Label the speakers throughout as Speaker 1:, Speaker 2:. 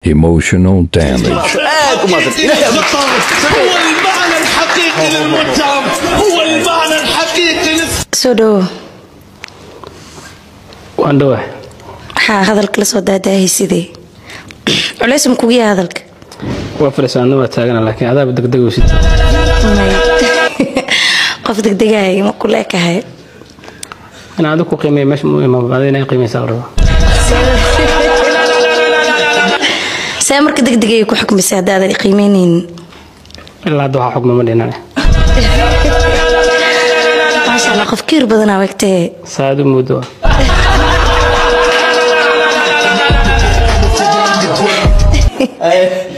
Speaker 1: Emotional damage.
Speaker 2: هو المعنى الحقيقي للمتهم، هو المعنى الحقيقي
Speaker 3: سودو
Speaker 4: واندوه
Speaker 3: هذا الكلاس وداده سيدي علاش مكوي هذا
Speaker 4: وفرسان ما تاغنا لكن هذا بدك دغوشت
Speaker 3: قف دغدغاي ما كلك هي
Speaker 4: انا ادكو قيمه مش ما بعدين قيمه صار
Speaker 3: سامرك دغدغاي ku xukmisa hadaad qiimeyneen
Speaker 4: illa doo xukmo ma dhinana
Speaker 3: ma sha Allah qof kiir badan waqtee
Speaker 4: saadu mudo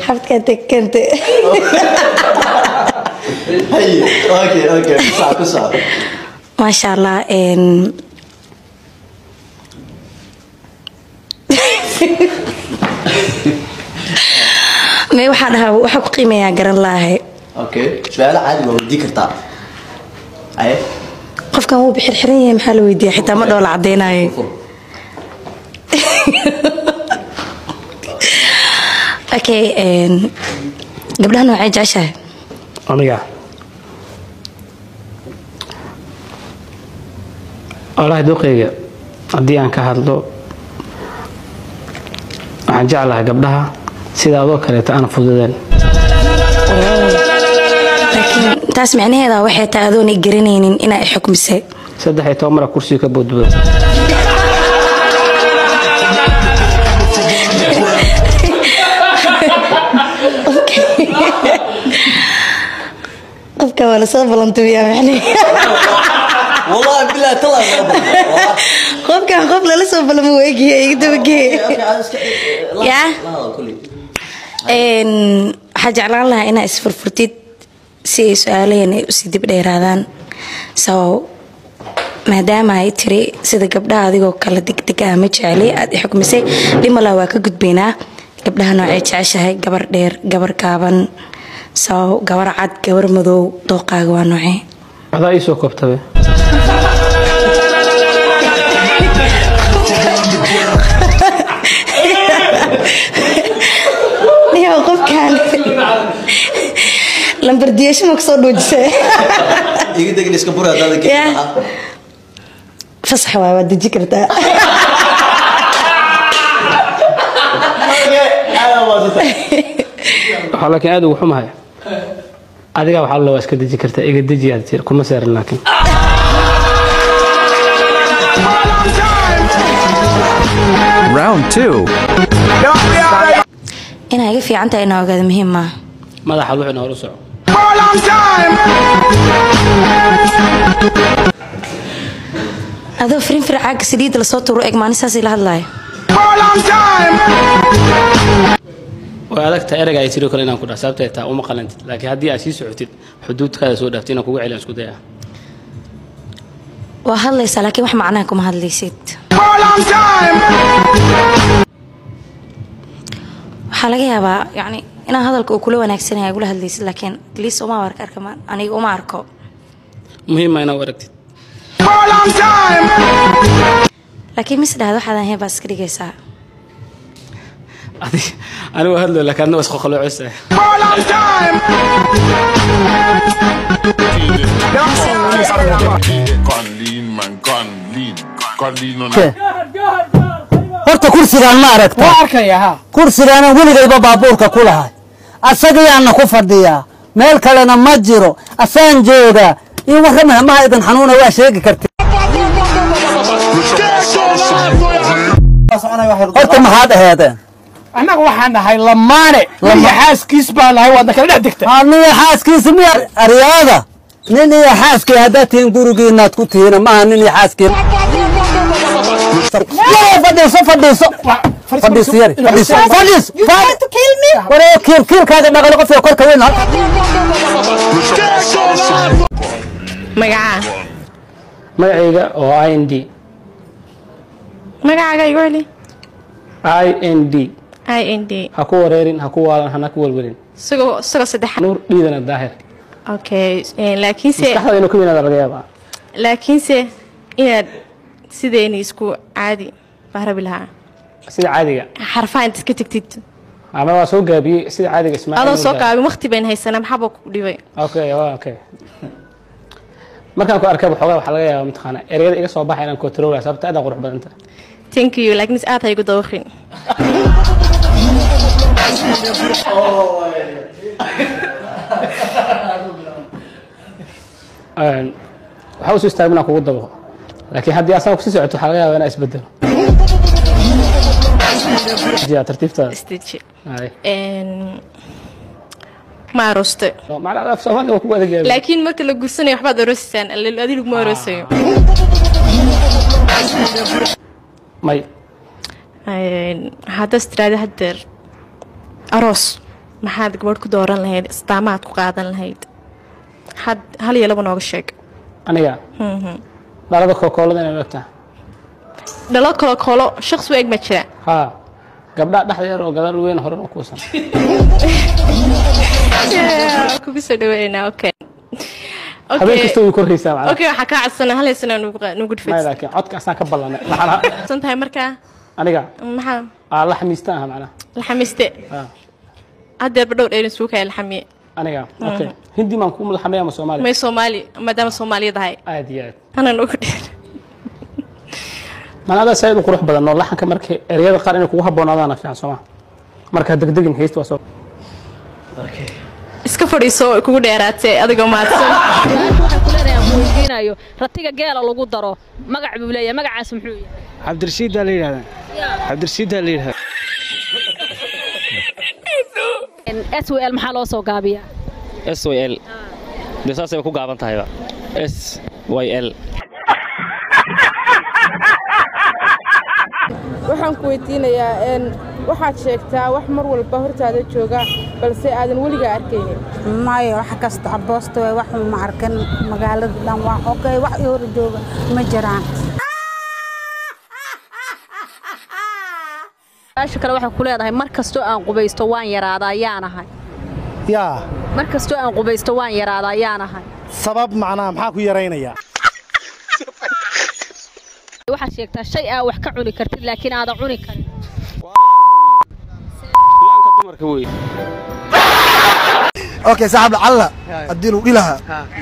Speaker 3: حبتك تكنت
Speaker 5: هي اوكي صعب
Speaker 3: ما شاء الله ان ما waxa ku qiimeeyaa garan laahay
Speaker 5: اوكي سؤال عادي ما ودي كرتا اي
Speaker 3: qofkan uu bixirxiran yahay maxaa la weydiiyaa xitaa ma dhoola cadeynaayo okay gabdhahan waxay jeceshahay
Speaker 4: aniga Allah doqeyga hadii aan ka hadlo waxaan jeclahay gabdhaha sidaadoo kale aan fududeen
Speaker 3: laakiin taas macnaheedu waxay tahay adoon garanaynin in ay xukmisay
Speaker 4: 13 mar kursi ka boodbo
Speaker 3: qofka wala soo balantubiya macni
Speaker 5: والله بالله طلع
Speaker 3: qofka qof la soo balamo weegiye iga dabagee يا حجعلان لها إنا إسفرفرتيد سي سؤالين وسيدي بديرادان سو maadaama ay tiri sida gabdhaha adigoo kala digdiga ma jeceli aad xukmisay lima la waa ka gudbeenaa gabdhaha noocay jeceshahay gabar dheer gabar gaaban soo gabar cad gabar madow dooqaaga waa noocay
Speaker 4: hada ay soo koobtay
Speaker 3: niyo qofkan lambar diyeesho ma soo dhuujisay
Speaker 5: iga degin iska bura hada
Speaker 3: ka فصح وادي كرتا
Speaker 4: لكن هذا وحمها adiga waxa loo iska diji kartaa iga diji aad tir kuma saaran laakiin
Speaker 1: Round 2.
Speaker 3: ina iga fiican tahay inaa ogaado muhiim ah
Speaker 4: madaxa wuxuu noo soo
Speaker 3: هذا فرين فرع عاق سديد لصوت ورؤيك ما نساسي لهالله
Speaker 4: وهذاك تأرجع يصير كلنا كنا سبتة تا وما قلنت لكن هذه أساس عتيد حدود كذا سود دفتينا كوع على سكوتها
Speaker 3: وهلا يسألك وح معناكم هذا اللي سيد حلاقي هذا يعني أنا هذا الكل وانا أكسنها يقول هذا اللي لكن ليس وما ورك كمان أنا وما أركب
Speaker 4: مهم أنا وركت
Speaker 3: لكن مثل هذا حدا هي بس كده جيسا
Speaker 4: أنا وهذا لك أنا بس خلوا عسى
Speaker 6: horta kursigaan ma aragta waa arkaya kursigaan weligayba baabuurka ku lahay asagayaana ku fadhiyaa meel kalena ma jiro asaan jooga iyo warrama ma idan xanuuna waa sheegi kartay horta maxaad ahaydeen
Speaker 7: annaga waxaan nahay lamaane iyo xaaskiis baan nahay waad kala dhex degtay
Speaker 6: aniga xaaskiis miya ariyaada nin iyo xaaskii haddaad tihiin gurigiinaad ku tihiin maaha nin iyo xaaskii fadhiiso yari waree kiilkaaga dhaqalo qofka korka weyn
Speaker 4: magacayga oo IND
Speaker 8: magacaaga igu celi
Speaker 4: IND ha ku wareerin ha ku waalan hana ku walwalin
Speaker 8: sugo saddex
Speaker 4: nuur dhiidana daahir
Speaker 8: okay laakiin se
Speaker 4: maskaxda inuu ka weynaado laga yaabaa
Speaker 8: laakiin se inaad sideen isku caadi bahrabi lahaa
Speaker 4: sida caadiga
Speaker 8: xarfaan iska tagtid
Speaker 4: أنا سوق جابي سيد عادي اسمع
Speaker 8: أنا سوق جابي مختبين هاي السنة محبوك دبي
Speaker 4: أوكي markaan ku arkay waxa laga yaabaa imtixaan ereyada iga soo baxay inaan control sababta aad qurux badan tahay
Speaker 8: thank you like nis aad ay ku dawqin waxa uu istaagmana kugu dabo laakiin haddii asaga ku sii socoto waxa laga yaabaa inay isbedelo jiya tartiibta stage ما روسته
Speaker 4: ما لا في صومالي وكو ادق
Speaker 8: لكن marka la gursanayo waxba doorasaan adii lagu maaroosayo
Speaker 4: may
Speaker 8: hada straada hadeer aroos maxaad gabadh ku dooran lahayd istaamaad ku qaadan lahayd hal iyo laba nooga sheeg
Speaker 4: aniga dhalada koolada inay wagtaa
Speaker 8: dhalada koolo shakhs weeg ma jira
Speaker 4: ha gabdha dhaxdeer oo gadal weyn hore ku san
Speaker 8: كوبيس دوينا أوكي
Speaker 4: هذا كستوي كوريسا معنا
Speaker 8: أوكي حكى عالسنة هل السنة نقول فيس
Speaker 4: ما لكن عدك أصلا كبلنا محلها
Speaker 8: سنت هاي مركا
Speaker 4: أنا جا
Speaker 8: محل
Speaker 4: الله حميستها معنا
Speaker 8: الحميستة هذا بدور إيرن سوق هاي الحمية
Speaker 4: أنا جا أوكي هندي ما نكون الحمية ما سومالي
Speaker 8: ما سومالي ما دام سومالي ده هاي
Speaker 4: عادي
Speaker 8: أنا نقول
Speaker 4: ما هذا سيد وقروح بدل الله حكى مركي رياض قارن كوها بنادانا في عصام مركي دق هيست وصل أوكي
Speaker 8: iska fadhiiso kugu dheeraatay adigoo maadsan
Speaker 9: waxa ku leeyahay weydiinayo ratiga geela lagu daro magac buu leeyahay magacaas muxuu yahay
Speaker 10: Cabdirashiid la yiraahdaa Cabdirashiid la yiraahdaa
Speaker 9: SWL maxaa loo soo gaabiyaa
Speaker 11: SWL bisaas ay ku gaaban tahay SWL
Speaker 12: waxaan ku weydiinayaa waxaad sheegtaa wax mar walba hortaada jooga balse aadan weliga arkaynin
Speaker 13: maayo wax kasta aboosto way wax ma arkan magaalada dhan waa okay wax hor jooga ma jiraan
Speaker 9: aasha kale waxa ku leedahay mar kasto aan qubaysto waan yaraadaa yaanahay mar kasto aan qubaysto waan yaraadaa yaanahay
Speaker 10: sabab macnaa maxaa ku yareynaya
Speaker 9: waxa sheegtaa shay aan wax ka cuni kartid laakiin aad cuni karin
Speaker 11: laanka dumarka weey
Speaker 14: okay saaxib alla adii uu dhilaha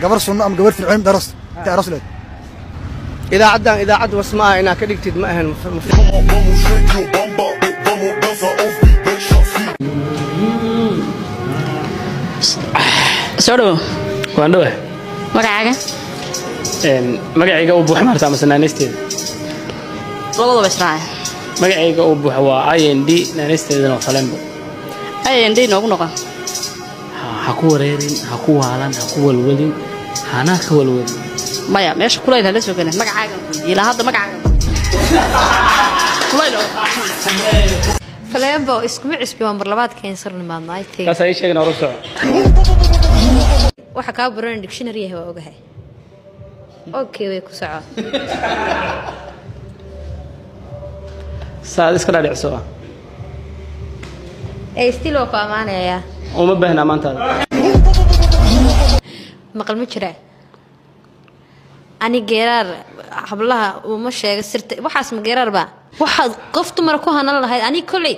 Speaker 14: gabar sunno am gabar fircoon daras taarus leed
Speaker 15: idaacad wasmaa ina ka dhigtid ma ahan
Speaker 4: soo waan dhaw
Speaker 8: magacaaga
Speaker 4: magacayga uu buux martaa masanaanisteeda
Speaker 8: labada basraay
Speaker 4: magacayga uu buux waa IND naanisteedana waa Falembo
Speaker 8: IND noogu noqon
Speaker 4: ha ku wareerin ha ku waalan ha ku walwalin hana ka walwalin
Speaker 8: maya meesha kulayl la soo galay magacaaga ila hadda magacaaga kulayl
Speaker 16: Falembo isku cisbi waa mar labaad keensan nimaadnay tii
Speaker 4: kaas ay sheegna ruuso
Speaker 16: waxa ka buran dictionary ah waa ogahay okay way ku soco
Speaker 4: saad iska dhaadhicso
Speaker 16: ay stilo ka amaanaya
Speaker 4: uma baahna maanta
Speaker 16: maqal ma jira ani geerar hablaha uma sheega sirta waxaas ma geerar ba waxa qoftu mar ku hanan lahayd ani kulay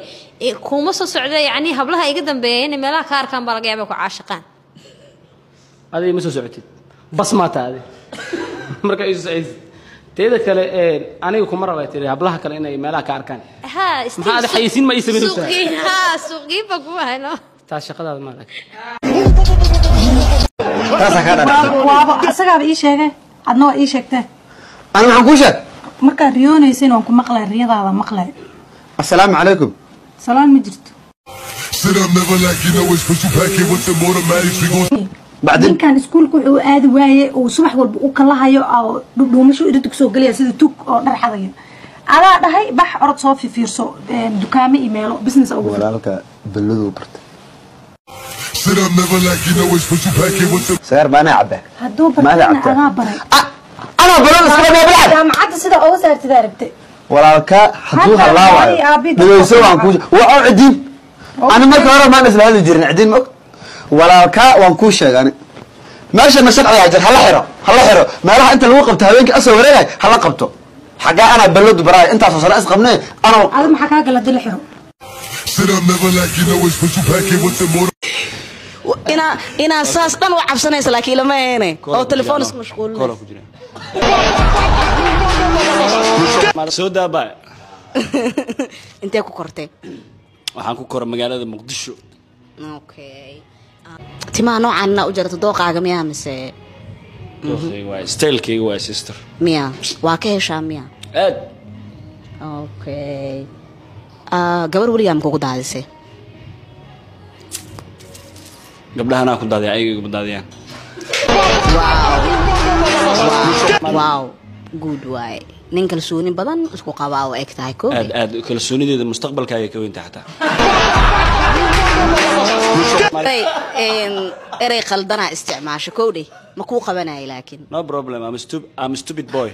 Speaker 16: kuma soo socday yani hablaha iga dambeeyeen meelaha ka arkaan baa laga yaabaa ku caashiqaan
Speaker 4: adii ma soo socotid bas ma taade marka isu saciid teeda kale aniga kuma rabay tiray hablaha kale inay meelaha ka arkaan
Speaker 16: ha
Speaker 4: maxaa xayisiin ma ismeeyay
Speaker 16: suuqii ba ku hayno
Speaker 4: taa shaqadaada ma lag
Speaker 14: taasa ka dhana
Speaker 13: waaba asaga ii sheegay adna ii sheegtay
Speaker 14: ana waxaan ku sheeg
Speaker 13: marka riyoonaysan oo ku maqlay riyadaada maqlay
Speaker 14: assalaamu calaykum
Speaker 13: salaam ma jirto بعدين كان سكول كو aad waaye oo subax walba uu kala hayo oo dhuumasho irid ku soo galaya sida tug oo dhar xadaya ala dhahay bax orod soo fiirso dukaamo email business ugu
Speaker 14: walaalka baladu barta سير ما انا عبه
Speaker 13: hadoo bartana aga baray
Speaker 14: انا بلد اسكو ما بلعب
Speaker 13: jaamacada sida ugu saartay aragtay
Speaker 14: walaalka haduu halaawayo midayso waan ku waa cidin ana marka hore ma isla hadi jirin cidin ma walaalka waan ku sheegani meesha nasabay ajar hala xiro meelaha inta lagu qabto habeenkii asoo wareegay hala qabto xaga ana balad baray inta soo sare is qabnay ana
Speaker 13: aad maxaa ka gala dil xiro
Speaker 17: inaa saas dhan u cabsanaysa laakiin lama eene oo telefoon isku mashquulinaysa
Speaker 4: soo daabaa
Speaker 17: intee ku kortay
Speaker 4: waxaan ku koray magaalada muqdisho
Speaker 17: okay timaha noocaanna u jarto dooqaaga miyaa mise
Speaker 4: dooqayga waa stylekayga waa sister
Speaker 17: miya waa ka heshaa miya
Speaker 4: aad
Speaker 17: okay gabar weligaa ma kugu daadisay
Speaker 4: gabdhahanaa ku daadiya ayaga igu daadiyaan
Speaker 17: wow good way nin kalsooni badan isku qabaa oo eg tahay koob
Speaker 4: aad kalsoonideeda mustaqbalkaaga ka weynta xataa
Speaker 17: erey khaldana isticmaasho kowdhe ma kuu qabanaya laakiin
Speaker 4: no problem I'm a stupid boy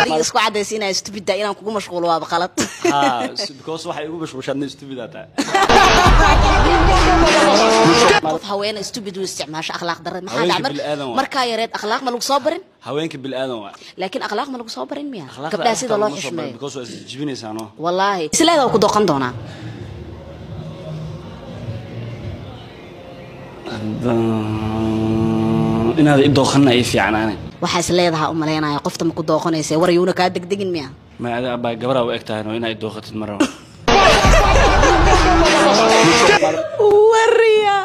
Speaker 17: adiga isku cadaysiinaya stupidda inaan kugu mashquulo waaba qalad
Speaker 4: because waxay igu mashquulshaadna stupida tahay
Speaker 17: qof haweena stupid uu isticmaasho akhlaaq darrada maxaa dhacay markaa yareed akhlaaq ma lagu soo barin
Speaker 4: haweenka bil aadan waa
Speaker 17: laakiin akhlaaq ma lagu soo barin miya gabdhaha sida loo xushmeeyo
Speaker 4: because waa jibinaysaa no
Speaker 17: wallaahi isleedahay ku doqon doonaa
Speaker 4: inaad i dooqana ay fiicnaanay
Speaker 17: waxa isleedahay u maleynaya qofta ma ku dooqanaysa war ayuuna ka degdegin miya
Speaker 4: ma ada baa gabadha u eg tahay inaad dooqatid mar
Speaker 17: wariya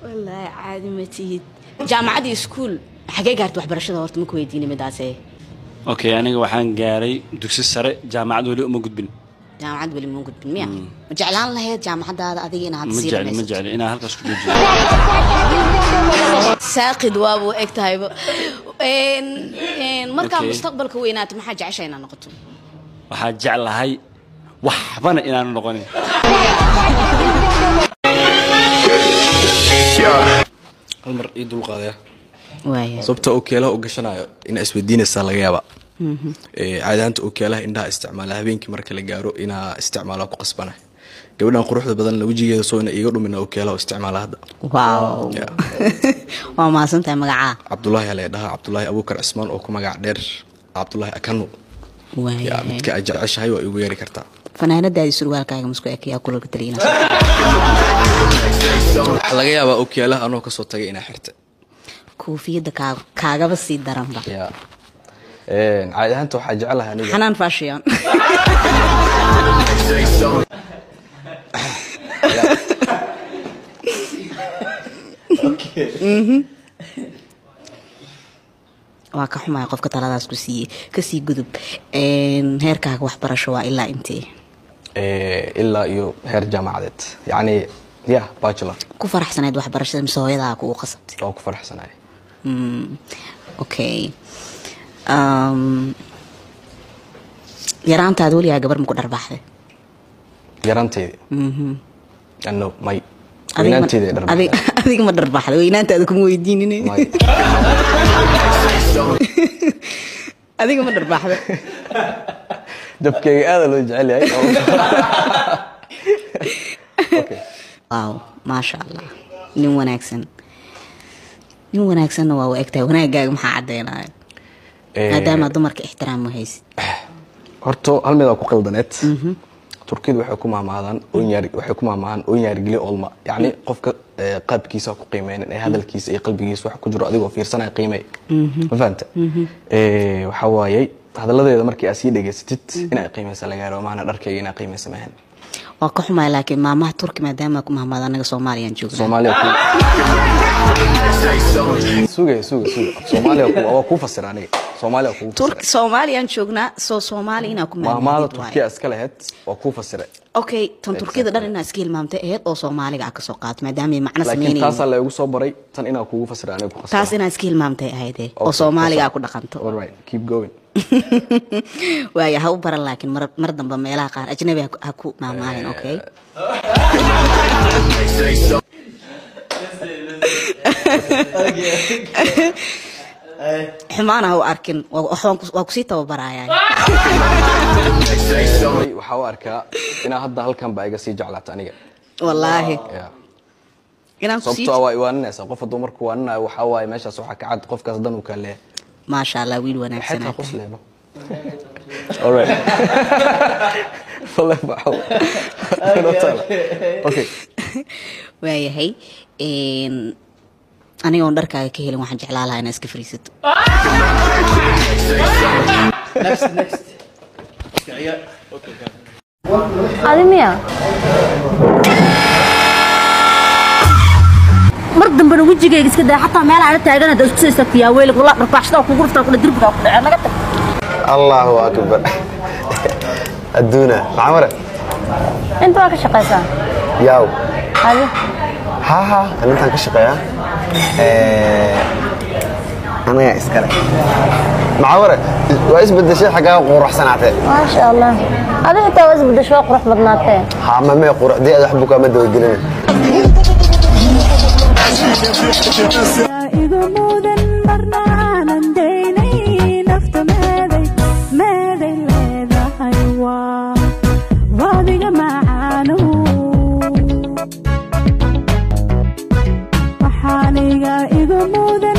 Speaker 17: wallaahi caadi ma tihid jaamacadii iskuul xagee gaartay waxbarashada horta ma ku weydiinay midaasee
Speaker 4: okay aniga waxaan gaaray dugsi sare jaamacad weli uma gudbin
Speaker 17: jaamacad weli ma gudbin miya ma jeclaan lahayd jaamacadaada adiga inaad sii
Speaker 4: ma jecli inaa halkaas ku joojiyo
Speaker 17: saaqid waabuu eg tahayba markaa mustaqbalka weynaata maxaa jecesha inaad noqoto
Speaker 4: waxaa jeclahay waxbana inaanu noqonin
Speaker 18: hal mar ii dulqaadaya sababta okeelaha u gashanayo inaa isweydiinaysaa laga yaaba caadaanta okeelaha indhaha isticmaala habeenkii marka la gaaro inaa isticmaala ku qasbana gabadhan quruxda badan la wajigeeda soo ina iiga dhumina okeelaha isticmaala hadda
Speaker 17: waaw waa maasantahay magacaa
Speaker 18: cabdullaahi alee dhahaa cabdullaahi abuukar cismaan oo ku magac dheer cabdullaahi akanu midka aad jeceshahay waa igu yeeri kartaa
Speaker 17: fanaanadaadii surwaalkaaga masku ekeyaa kula taliina
Speaker 18: laga yaabaa okeelaha anoo kasoo tagay inaa xirta
Speaker 17: koofiyadda kaagaba sii daranba
Speaker 18: caadi ahaanta waxaa jecelahay aniga
Speaker 17: xanaan fashion waa ka xumahay qofka taladaas ku siiyey kasii gudub heerkaaga waxbarasho waa ilaa intee
Speaker 18: ilaa iyo heer jaamacadeed yacni ya bachelor
Speaker 17: ku faraxsanayd waxbarashada mise hooyadaa kugu qasabtay
Speaker 18: oo ku faraxsanaay
Speaker 17: okay yaraantaada weligaa gabar maku dharbaaxday
Speaker 18: yaraanteedi no may weynaanteedi dharbaaxday
Speaker 17: adiga ma dharbaaxday weynaantaada kuma weydiinin adiga ma dharbaaxday
Speaker 18: dabkeyga aada loo jecel yahay
Speaker 17: waaw maasha allah nin wanaagsanna waa u egtahay wanaagaaga maxaa caddeynaya maadaama dumarka ixtiraam ma haysid
Speaker 18: horta hal mid aa ku qaldaneed turkidu waxay ku maamaadaan waxay ku maamahaan oonyaargeli olma yacni qofka qaabkiisa ku qiimeynin ee hadalkiisa iyo qalbigiisa wax ku jiro adigoo fiirsanaya qiimey ma fahanta waxaa waayey hadaladeeda markii aad sii dhegaysatid inay qiimeysa laga yaaro maana dharkayga inaa qiimeysa maahan
Speaker 17: waa ka xumay laakiin maamaha turki maadaama ku mahmaad anaga soomaaliyaan joognaa
Speaker 18: soomaaliya soomaaliya waa ku fasira aniga soomaaliya ku
Speaker 17: turki soomaaliyaan joognaa soo soomaali inaa ku
Speaker 18: maamaada turkiya iska lahayd waa ku fasira
Speaker 17: okay tan turkiyada dhan inaa iska hilmaamtay ahayd oo soomaaliga aa kasoo qaato maadaama ay macno sameynayeen
Speaker 18: laakiin taasaa la igu soo baray tan inaa kugu fasira aniga ku qasbay
Speaker 17: taas inaa iska hilmaamtay ahayd oo soomaaliga aa ku dhaqanto
Speaker 18: alright keep going
Speaker 17: waaya ha u baran laakiin mar dambe meelaha qaar ajnabi ha ku maamaahin okay xumaan ha u arkin waa kusii tababarayaan
Speaker 18: waxaa u arkaa inaa hadda halkan baa iga sii jeclaata aniga
Speaker 17: wallaahi
Speaker 18: sababtoo waa iwaaninaysaa qof hadduu markuu waaninayo waxaa waaye meeshaas waxaa ka cad qofkaas dan uu kaa leeyahay
Speaker 17: maasha allah wiil wanaagsan
Speaker 18: alright والله بحاول okay
Speaker 17: waayahay aniga oo dharkaaga ka helin waxaan jeclaan lahaa inaad iska fariisato
Speaker 5: next
Speaker 9: adi miya mar dambana wejigayga iska daa xataa meel aan taagan hada isku saysafiyaa weel wala dharbaaxshada ku gurfta ku dirbiga ku dhacay naga tag
Speaker 14: Allahu akbar aduna maamara
Speaker 9: inta ka shaqaysaa
Speaker 14: yaw
Speaker 9: hadi
Speaker 14: ha intaan ka shaqeeyaa aniga iskale maamara waa isbedeshay xagaa quruxsanaatay
Speaker 9: ma sha Allah adi inta waa isbedeshay qurux badnaatay
Speaker 14: ha ma mee quruxdii aad waxbu kama dawagelin
Speaker 19: igu mudan barnaanan daynay nafta meeday leedahay waadiga macaano waxaaniga igu mudan